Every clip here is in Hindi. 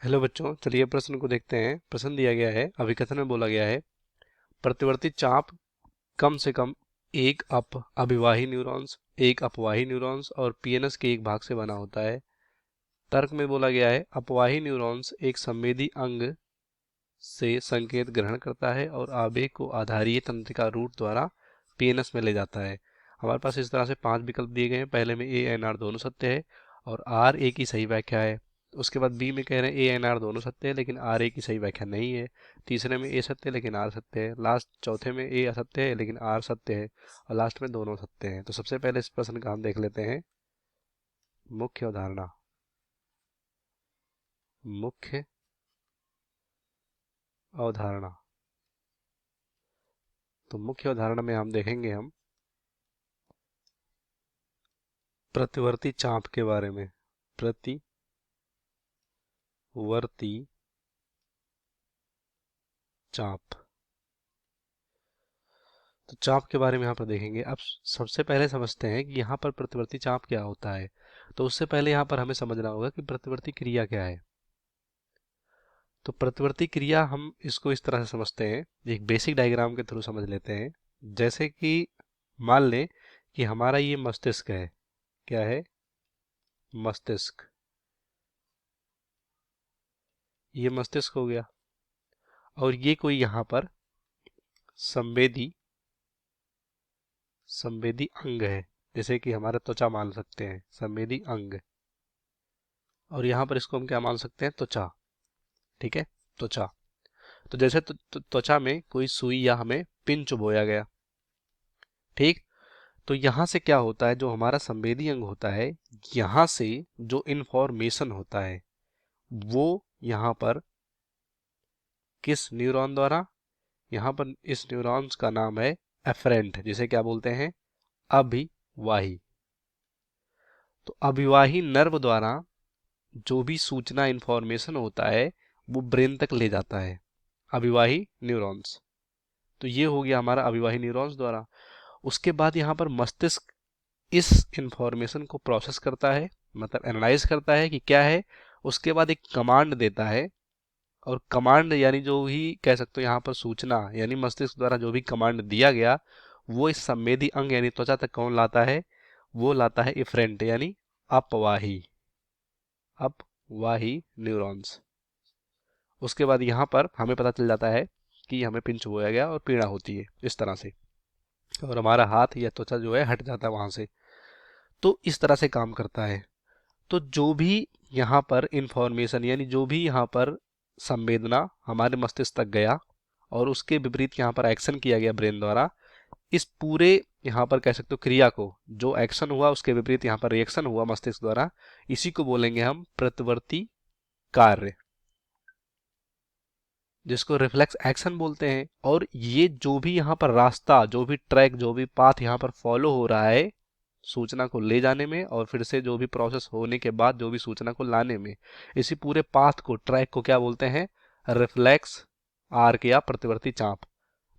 हेलो बच्चों, चलिए प्रश्न को देखते हैं। प्रश्न दिया गया है, अभिकथन में बोला गया है प्रतिवर्ती चाप कम से कम एक अभिवाही न्यूरॉन्स, एक अपवाही न्यूरॉन्स और पीएनएस के एक भाग से बना होता है। तर्क में बोला गया है अपवाही न्यूरॉन्स एक संवेदी अंग से संकेत ग्रहण करता है और आवेग को आधारीय तंत्रिका रूट द्वारा पीएनएस में ले जाता है। हमारे पास इस तरह से 5 विकल्प दिए गए हैं। पहले में ए एन आर दोनों सत्य है और आर ए की सही व्याख्या है। उसके बाद बी में कह रहे हैं ए एन आर दोनों सत्य है लेकिन आर ए की सही व्याख्या नहीं है। तीसरे में ए सत्य है लेकिन आर सत्य है। लास्ट चौथे में ए असत्य है लेकिन आर सत्य है और लास्ट में दोनों सत्य हैं। तो सबसे पहले इस प्रश्न का हम देख लेते हैं मुख्य अवधारणा। मुख्य अवधारणा, तो मुख्य अवधारणा में हम देखेंगे हम प्रतिवर्ती चाप के बारे में। प्रतिवर्ती चाप, तो चाप के बारे में यहाँ पर देखेंगे। अब सबसे पहले समझते हैं कि यहाँ पर प्रतिवर्ती चाप क्या होता है। तो उससे पहले यहाँ पर हमें समझना होगा कि प्रतिवर्ती क्रिया क्या है। तो प्रतिवर्ती क्रिया हम इसको इस तरह से समझते हैं, एक बेसिक डायग्राम के थ्रू समझ लेते हैं। जैसे कि मान लें कि हमारा ये मस्तिष्क है। क्या है? मस्तिष्क। ये मस्तिष्क हो गया और ये कोई यहाँ पर संवेदी संवेदी अंग है, जैसे कि हमारा त्वचा मान सकते हैं संवेदी अंग। और यहाँ पर इसको हम क्या मान सकते हैं? त्वचा। ठीक है, त्वचा। तो जैसे त्वचा में कोई सुई या हमें पिन चुभोया गया। ठीक, तो यहाँ से क्या होता है, जो हमारा संवेदी अंग होता है, यहाँ से जो इंफॉर्मेशन होता है वो यहाँ पर किस न्यूरॉन द्वारा, यहाँ पर इस न्यूरॉन्स का नाम है एफरेंट, जिसे क्या बोलते हैं? अभिवाही। तो अभिवाही नर्व द्वारा जो भी सूचना इंफॉर्मेशन होता है वो ब्रेन तक ले जाता है, अभिवाही न्यूरॉन्स। तो ये हो गया हमारा अभिवाही न्यूरॉन्स द्वारा। उसके बाद यहाँ पर मस्तिष्क इस इंफॉर्मेशन को प्रोसेस करता है, मतलब एनालाइज करता है कि क्या है। उसके बाद एक कमांड देता है और कमांड यानी जो भी कह सकते हो यहाँ पर सूचना, यानी मस्तिष्क द्वारा जो भी कमांड दिया गया वो इस संवेदी अंग यानी त्वचा तक कौन लाता है? वो लाता है इफरेंट यानी अपवाही अपवाही न्यूरॉन्स। उसके बाद यहाँ पर हमें पता चल जाता है कि हमें पिंच बोया गया और पीड़ा होती है इस तरह से, और हमारा हाथ या त्वचा जो है हट जाता है वहां से। तो इस तरह से काम करता है। तो जो भी यहाँ पर इंफॉर्मेशन यानी जो भी यहाँ पर संवेदना हमारे मस्तिष्क तक गया और उसके विपरीत यहाँ पर एक्शन किया गया ब्रेन द्वारा, इस पूरे यहाँ पर कह सकते हो क्रिया को, जो एक्शन हुआ उसके विपरीत यहाँ पर रिएक्शन हुआ मस्तिष्क द्वारा, इसी को बोलेंगे हम प्रतिवर्ती कार्य, जिसको रिफ्लेक्स एक्शन बोलते हैं। और ये जो भी यहाँ पर रास्ता, जो भी ट्रैक, जो भी पाथ यहाँ पर फॉलो हो रहा है सूचना को ले जाने में और फिर से जो भी प्रोसेस होने के बाद जो भी सूचना को लाने में, इसी पूरे पाथ को, ट्रैक को क्या बोलते हैं? रिफ्लेक्स आर्क या प्रतिवर्ती चाप।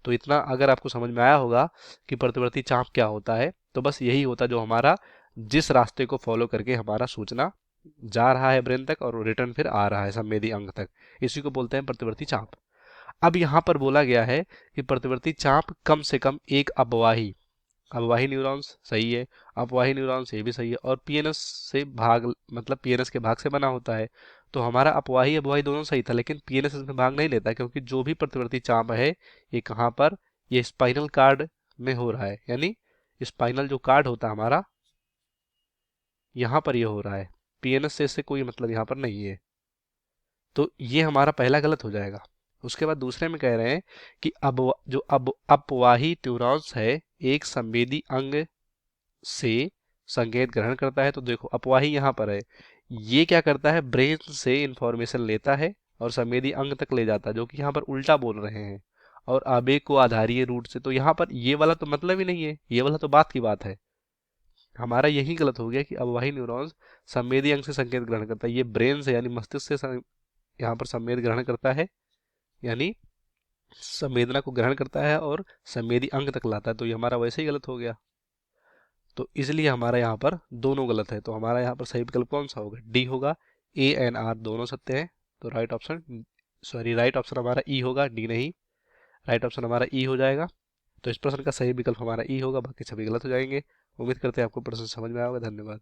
तो इतना अगर आपको समझ में आया होगा कि प्रतिवर्ती चाप क्या होता है, तो बस यही होता है जो हमारा जिस रास्ते को फॉलो करके हमारा सूचना जा रहा है ब्रेन तक और रिटर्न फिर आ रहा है संवेदी अंग तक, इसी को बोलते हैं प्रतिवर्ती चाप। अब यहाँ पर बोला गया है कि प्रतिवर्ती चाप कम से कम एक अपवाही अपवाही न्यूरॉन्स, सही है, अपवाही न्यूरॉन्स ये भी सही है, और पीएनएस से भाग, मतलब पीएनएस के भाग से बना होता है। तो हमारा अपवाही अपवाही दोनों सही था लेकिन पीएनएस इसमें भाग नहीं लेता, क्योंकि जो भी प्रतिवर्ती चाप है ये कहाँ पर, ये स्पाइनल कार्ड में हो रहा है, यानी स्पाइनल जो कार्ड होता है हमारा, यहाँ पर ये हो रहा है। पीएनएस से इससे कोई मतलब यहाँ पर नहीं है। तो ये हमारा पहला गलत हो जाएगा। उसके बाद दूसरे में कह रहे हैं कि अब अपवाही न्यूरॉन्स है एक संवेदी अंग से संकेत ग्रहण करता है। तो देखो अपवाही यहाँ पर है, ये क्या करता है? ब्रेन से इंफॉर्मेशन लेता है और संवेदी अंग तक ले जाता है, जो कि यहाँ पर उल्टा बोल रहे हैं, और आवेग को आधारीय रूट से। तो यहाँ पर ये वाला तो मतलब ही नहीं है, ये वाला तो बात की बात है। हमारा यही गलत हो गया कि अपवाही न्यूरॉन्स संवेदी अंग से संकेत ग्रहण करता है, ये ब्रेन से यानी मस्तिष्क से यहाँ पर संवेद ग्रहण करता है, यानी संवेदना को ग्रहण करता है और संवेदी अंग तक लाता है। तो ये हमारा वैसे ही गलत हो गया। तो इसलिए हमारा यहाँ पर दोनों गलत है। तो हमारा यहाँ पर सही विकल्प कौन सा होगा? डी होगा। ए एन आर दोनों सत्य है, तो राइट ऑप्शन हमारा ई होगा, डी नहीं। राइट ऑप्शन हमारा ई हो जाएगा। तो इस प्रश्न का सही विकल्प हमारा ई होगा, बाकी सभी गलत हो जाएंगे। उम्मीद करते हैं आपको प्रश्न समझ में आया होगा। धन्यवाद।